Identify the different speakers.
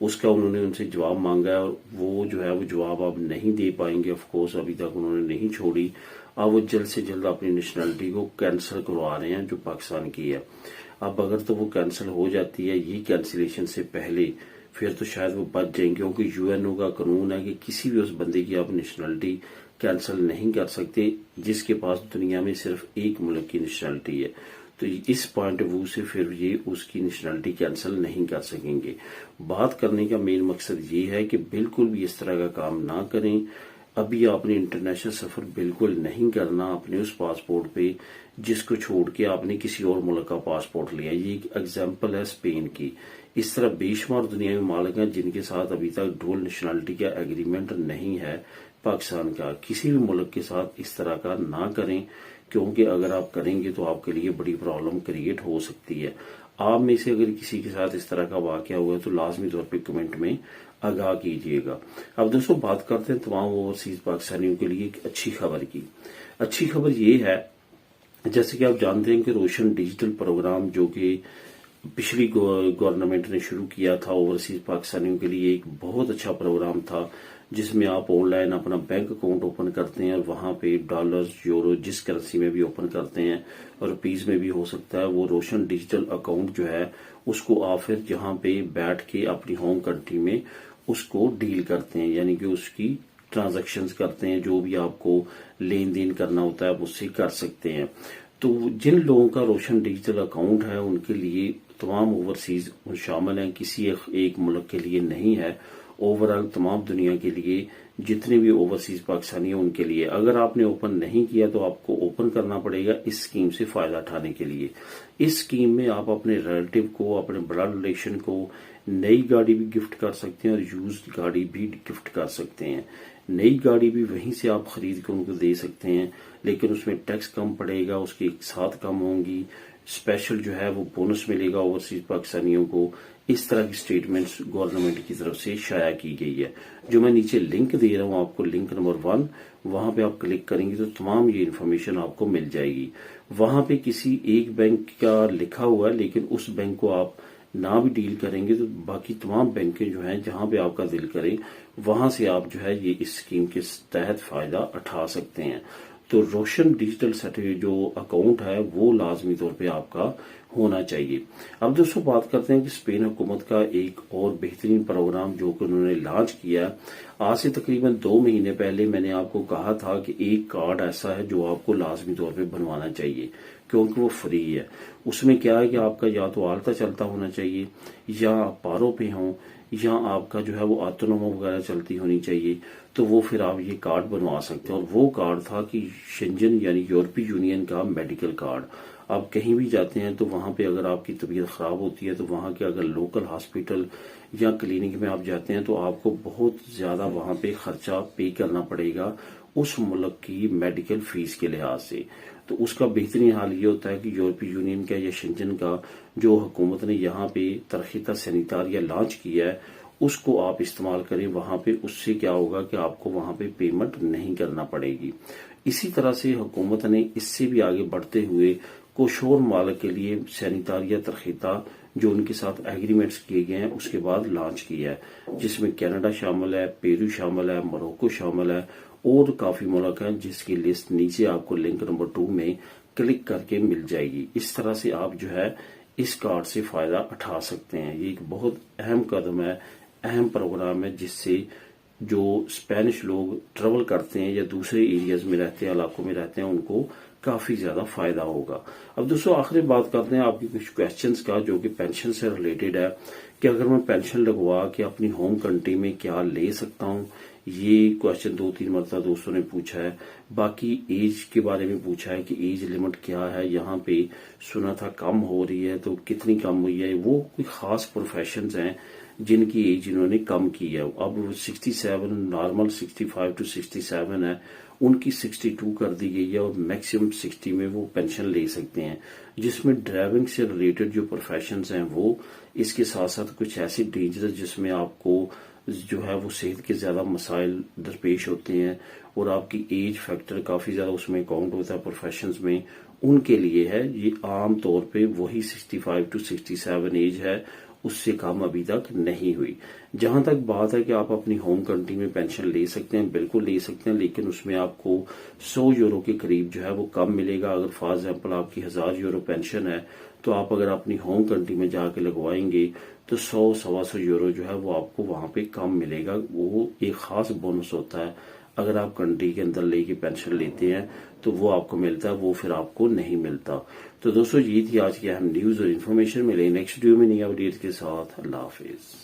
Speaker 1: اس کا انہوں نے ان سے جواب مانگا ہے اور وہ جو ہے وہ جواب اب نہیں دے پائیں گے. آف کورس ابھی تک انہوں نے نہیں چھوڑی. اب وہ جلد سے جلد اپنی نیشنلٹی کو کینسل کروا رہے ہیں جو پاکستان کی ہے. اب اگر تو وہ کینسل ہو جاتی ہے یہ کینسلیشن سے پہلے پھر تو شاید وہ بچ جائیں گے, کیونکہ یو این او کا قانون ہے کہ کسی بھی اس بندے کی آپ نیشنلٹی کینسل نہیں کر سکتے جس کے پاس دنیا میں صرف ایک ملک کی نیشنلٹی ہے. تو اس پوائنٹ آف ویو سے پھر یہ اس کی نیشنلٹی کینسل نہیں کر سکیں گے. بات کرنے کا مین مقصد یہ ہے کہ بالکل بھی اس طرح کا کام نہ کریں. ابھی آپ نے انٹرنیشنل سفر بالکل نہیں کرنا اپنے اس پاسپورٹ پہ جس کو چھوڑ کے آپ نے کسی اور ملک کا پاسپورٹ لیا. یہ ایک ایگزامپل ہے اسپین کی. اس طرح بے شمار دنیا میں ممالک ہیں جن کے ساتھ ابھی تک ڈول نیشنلٹی کا ایگریمنٹ نہیں ہے پاکستان کا. کسی بھی ملک کے ساتھ اس طرح کا نہ کریں, کیونکہ اگر آپ کریں گے تو آپ کے لیے بڑی پرابلم کریٹ ہو سکتی ہے. آپ میں سے اگر کسی کے ساتھ اس طرح کا واقعہ ہوا ہے تو لازمی طور پہ کمنٹ میں آگاہ کیجیے گا. اب دوستوں بات کرتے ہیں تمام اوورسیز پاکستانیوں کے لیے ایک اچھی خبر کی. اچھی خبر یہ ہے جیسے کہ آپ جانتے ہیں کہ روشن ڈیجیٹل پروگرام جو کہ پچھلی گورنمنٹ نے شروع کیا تھا اوورسیز پاکستانیوں کے لیے ایک بہت اچھا پروگرام تھا جس میں آپ آن لائن اپنا بینک اکاؤنٹ اوپن کرتے ہیں اور وہاں پہ ڈالرز یورو جس کرنسی میں بھی اوپن کرتے ہیں اور روپیز میں بھی ہو سکتا ہے. وہ روشن ڈیجیٹل اکاؤنٹ جو ہے اس کو آپ پھر جہاں پہ بیٹھ کے اپنی ہوم کنٹری میں اس کو ڈیل کرتے ہیں, یعنی کہ اس کی ٹرانزیکشنز کرتے ہیں. جو بھی آپ کو لین دین کرنا ہوتا ہے آپ اس سے کر سکتے ہیں. تو جن لوگوں کا روشن ڈیجیٹل اکاؤنٹ ہے ان کے لیے تمام اوورسیز شامل ہیں, کسی ایک ملک کے لیے نہیں ہے. اوورآل تمام دنیا کے لیے جتنے بھی اوورسیز پاکستانی ہیں ان کے لیے. اگر آپ نے اوپن نہیں کیا تو آپ کو اوپن کرنا پڑے گا اس اسکیم سے فائدہ اٹھانے کے لیے. اس اسکیم میں آپ اپنے ریلیٹو کو, اپنے بلڈ ریلیشن کو نئی گاڑی بھی گفٹ کر سکتے ہیں اور یوزڈ گاڑی بھی گفٹ کر سکتے ہیں. نئی گاڑی بھی وہیں سے آپ خرید کر ان کو دے سکتے ہیں, لیکن اس میں ٹیکس کم پڑے گا, اس کی ساتھ کم ہوں گی. اسپیشل جو ہے وہ بونس ملے گا اوورسیز پاکستانیوں کو. اس طرح کی سٹیٹمنٹس گورنمنٹ کی طرف سے شائع کی گئی ہے. جو میں نیچے لنک دے رہا ہوں آپ کو, لنک نمبر 1, وہاں پہ آپ کلک کریں گے تو تمام یہ انفارمیشن آپ کو مل جائے گی. وہاں پہ کسی ایک بینک کا لکھا ہوا ہے, لیکن اس بینک کو آپ نہ بھی ڈیل کریں گے تو باقی تمام بینکیں جو ہیں جہاں پہ آپ کا دل کرے وہاں سے آپ جو ہے یہ اس اسکیم کے تحت فائدہ اٹھا سکتے ہیں. تو روشن ڈیجیٹل جو اکاؤنٹ ہے وہ لازمی طور پہ آپ کا ہونا چاہیے. اب دوستوں بات کرتے ہیں کہ اسپین حکومت کا ایک اور بہترین پروگرام جو کہ انہوں نے لانچ کیا ہے. آج سے تقریباً 2 مہینے پہلے میں نے آپ کو کہا تھا کہ ایک کارڈ ایسا ہے جو آپ کو لازمی طور پہ بنوانا چاہیے کیونکہ وہ فری ہے. اس میں کیا ہے کہ آپ کا یا تو آلتا چلتا ہونا چاہیے, یا آپ پاروں پہ ہوں, یا آپ کا جو ہے وہ آٹونومو وغیرہ چلتی ہونی چاہیے. تو وہ پھر آپ یہ کارڈ بنوا سکتے ہیں. اور وہ کارڈ تھا کہ شنجن یعنی یورپی یونین کا میڈیکل کارڈ. آپ کہیں بھی جاتے ہیں تو وہاں پہ اگر آپ کی طبیعت خراب ہوتی ہے تو وہاں کے اگر لوکل ہاسپٹل یا کلینک میں آپ جاتے ہیں تو آپ کو بہت زیادہ وہاں پہ خرچہ پے کرنا پڑے گا اس ملک کی میڈیکل فیس کے لحاظ سے. تو اس کا بہترین حال یہ ہوتا ہے کہ یورپی یونین کا یا شنجن کا جو حکومت نے یہاں پہ ترخیص سینیٹاریہ لانچ کیا ہے اس کو آپ استعمال کریں وہاں پہ. اس سے کیا ہوگا کہ آپ کو وہاں پہ پیمنٹ نہیں کرنا پڑے گی. اسی طرح سے حکومت نے اس سے بھی آگے بڑھتے ہوئے کچھ اور ممالک کے لیے سینیٹاریہ ترخیص جو ان کے ساتھ ایگریمنٹس کیے گئے ہیں اس کے بعد لانچ کیا ہے, جس میں کینیڈا شامل ہے, پیرو شامل ہے, موروکو شامل ہے اور کافی ملک ہیں جس کی لسٹ نیچے آپ کو لنک نمبر 2 میں کلک کر کے مل جائے گی. اس طرح سے آپ جو ہے اس کارڈ سے فائدہ اٹھا سکتے ہیں. یہ ایک بہت اہم قدم ہے, اہم پروگرام ہے جس سے جو اسپینش لوگ ٹریول کرتے ہیں یا دوسرے ایریاز میں رہتے ہیں, علاقوں میں رہتے ہیں, ان کو کافی زیادہ فائدہ ہوگا. اب دوستوں آخری بات کرتے ہیں آپ کی کچھ کویسچنز کا جو کہ پینشن سے ریلیٹڈ ہے کہ اگر میں پینشن لگوا کے اپنی ہوم کنٹری میں کیا لے سکتا ہوں. یہ کویسچن 2-3 مرتبہ دوستوں نے پوچھا ہے. باقی ایج کے بارے میں پوچھا ہے کہ ایج لیمٹ کیا ہے, یہاں پہ سنا تھا کم ہو رہی ہے تو کتنی کم ہوئی ہے. وہ کوئی خاص پروفیشنز ہیں جن کی ایج انہوں نے کم کی ہے. اب 67 نارمل 65 to 67 ہے, ان کی 62 کر دی گئی ہے اور میکسیمم 60 میں وہ پینشن لے سکتے ہیں. جس میں ڈرائیونگ سے ریلیٹڈ جو پروفیشنز ہیں وہ, اس کے ساتھ ساتھ کچھ ایسی ڈینجرس جس میں آپ کو جو ہے وہ صحت کے زیادہ مسائل درپیش ہوتے ہیں اور آپ کی ایج فیکٹر کافی زیادہ اس میں کاؤنٹ ہوتا ہے پروفیشنز میں, ان کے لیے ہے. یہ عام طور پہ وہی 65 to 67 ایج ہے اس سے کم ابھی تک نہیں ہوئی. جہاں تک بات ہے کہ آپ اپنی ہوم کنٹری میں پینشن لے سکتے ہیں، بالکل لے سکتے ہیں، لیکن اس میں آپ کو 100 یورو کے قریب جو ہے وہ کم ملے گا. اگر فار ایگزامپل آپ کی 1000 یورو پینشن ہے تو آپ اگر اپنی ہوم کنٹری میں جا کے لگوائیں گے تو 100-125 یورو جو ہے وہ آپ کو وہاں پہ کم ملے گا. وہ ایک خاص بونس ہوتا ہے. اگر آپ کنٹری کے اندر لے کے پینشن لیتے ہیں تو وہ آپ کو ملتا ہے، وہ پھر آپ کو نہیں ملتا. تو دوستو یہ تھی آج کی اہم نیوز اور انفارمیشن. ملے نیکسٹ ویڈیو میں نئی اپڈیٹ کے ساتھ. اللہ حافظ.